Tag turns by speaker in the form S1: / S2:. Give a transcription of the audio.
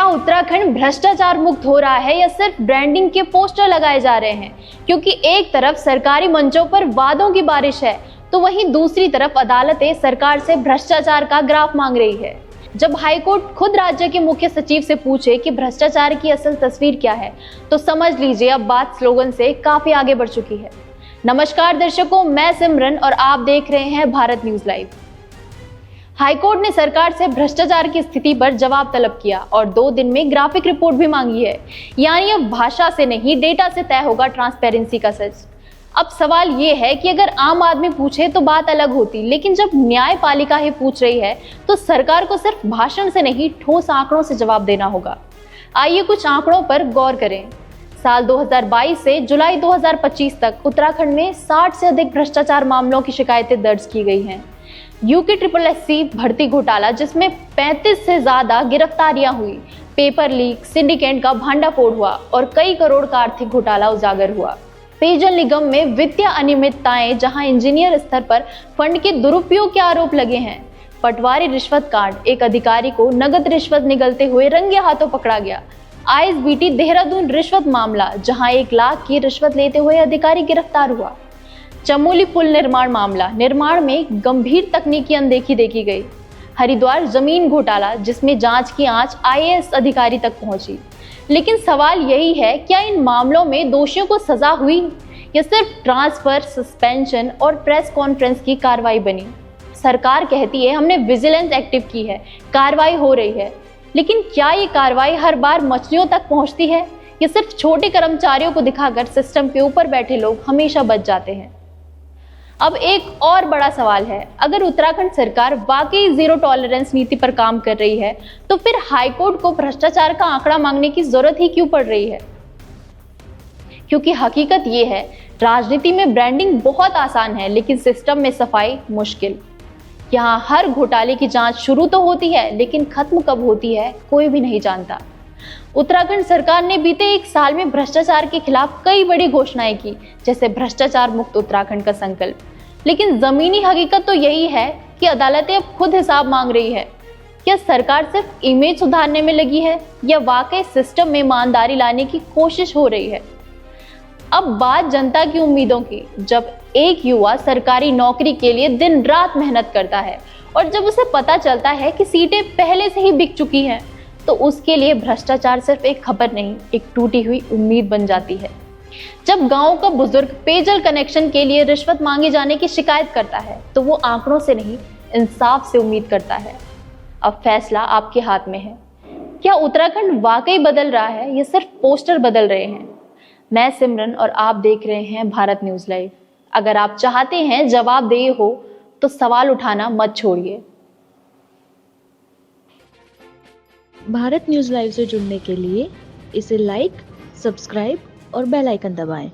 S1: उत्तराखंड भ्रष्टाचार मुक्त हो रहा है या सिर्फ ब्रांडिंग के पोस्टर लगाए जा रहे हैं? क्योंकि एक तरफ सरकारी मंचों पर वादों की बारिश है, तो वहीं दूसरी तरफ अदालतें सरकार से भ्रष्टाचार का ग्राफ मांग रही है। जब हाईकोर्ट खुद राज्य के मुख्य सचिव से पूछे कि भ्रष्टाचार की असल तस्वीर क्या है, तो समझ लीजिए अब बात स्लोगन से काफी आगे बढ़ चुकी है। नमस्कार दर्शकों, मैं सिमरन और आप देख रहे हैं भारत न्यूज लाइव। हाईकोर्ट ने सरकार से भ्रष्टाचार की स्थिति पर जवाब तलब किया और 2 दिन में ग्राफिक रिपोर्ट भी मांगी है। यानी अब भाषा से नहीं, डेटा से तय होगा ट्रांसपेरेंसी का सच। अब सवाल ये है कि अगर आम आदमी पूछे तो बात अलग होती, लेकिन जब न्यायपालिका ही पूछ रही है तो सरकार को सिर्फ भाषण से नहीं, ठोस आंकड़ों से जवाब देना होगा। आइए कुछ आंकड़ों पर गौर करें। साल 2022 से जुलाई 2025 तक उत्तराखंड में 60 से अधिक भ्रष्टाचार मामलों की शिकायतें दर्ज की गई हैं। UKSSC भर्ती घोटाला, जिसमें 35 से ज्यादा गिरफ्तारियां हुई, पेपर लीक, सिंडिकेट का भांडाफोड़ हुआ और कई करोड़ का आर्थिक घोटाला उजागर हुआ। पेयजल निगम में वित्तीय अनियमितताएं, जहां इंजीनियर स्तर पर फंड के दुरुपयोग के आरोप लगे हैं। पटवारी रिश्वत कांड, एक अधिकारी को नगद रिश्वत निगलते हुए रंगे हाथों पकड़ा गया। ISBT देहरादून रिश्वत मामला, जहां 1 लाख की रिश्वत लेते हुए अधिकारी गिरफ्तार हुआ। चमोली पुल निर्माण मामला, निर्माण में गंभीर तकनीकी अनदेखी देखी गई। हरिद्वार जमीन घोटाला, जिसमें जांच की आंच IAS अधिकारी तक पहुंची। लेकिन सवाल यही है, क्या इन मामलों में दोषियों को सजा हुई या सिर्फ ट्रांसफर, सस्पेंशन और प्रेस कॉन्फ्रेंस की कार्रवाई बनी? सरकार कहती है हमने विजिलेंस एक्टिव की है, कार्रवाई हो रही है, लेकिन क्या ये कार्रवाई हर बार मछलियों तक पहुंचती है या सिर्फ छोटे कर्मचारियों को दिखाकर सिस्टम के ऊपर बैठे लोग हमेशा बच जाते हैं? अब एक और बड़ा सवाल है, अगर उत्तराखंड सरकार वाकई जीरो टॉलरेंस नीति पर काम कर रही है, तो फिर हाईकोर्ट को भ्रष्टाचार का आंकड़ा मांगने की जरूरत ही क्यों पड़ रही है? क्योंकि हकीकत ये है, राजनीति में ब्रांडिंग बहुत आसान है, लेकिन सिस्टम में सफाई मुश्किल। यहाँ हर घोटाले की जांच शुरू तो होती है, लेकिन खत्म कब होती है कोई भी नहीं जानता। उत्तराखंड सरकार ने बीते 1 साल में भ्रष्टाचार के खिलाफ कई बड़ी घोषणाएं की, जैसे भ्रष्टाचार मुक्त उत्तराखंड का संकल्प। लेकिन जमीनी हकीकत तो यही है कि अदालतें अब खुद हिसाब मांग रही है। क्या सरकार सिर्फ इमेज सुधारने में लगी है या वाकई सिस्टम में ईमानदारी लाने की कोशिश हो रही है? अब बात जनता की उम्मीदों की। जब एक युवा सरकारी नौकरी के लिए दिन रात मेहनत करता है और जब उसे पता चलता है कि सीटें पहले से ही बिक चुकी हैं, तो उसके लिए भ्रष्टाचार सिर्फ एक खबर नहीं, एक टूटी हुई उम्मीद बन जाती है। जब गांव का बुजुर्ग पेयजल कनेक्शन के लिए रिश्वत मांगे जाने की शिकायत करता है, तो वो आंकड़ों से नहीं, इंसाफ से उम्मीद करता है। अब फैसला आपके हाथ में है। क्या उत्तराखंड वाकई बदल रहा है या सिर्फ पोस्टर बदल रहे हैं? मैं सिमरन और आप देख रहे हैं भारत न्यूज लाइव। अगर आप चाहते हैं जवाबदेही हो, तो सवाल उठाना मत छोड़िए।
S2: भारत न्यूज लाइव से जुड़ने के लिए इसे लाइक, सब्सक्राइब और बेल आइकन दबाएं।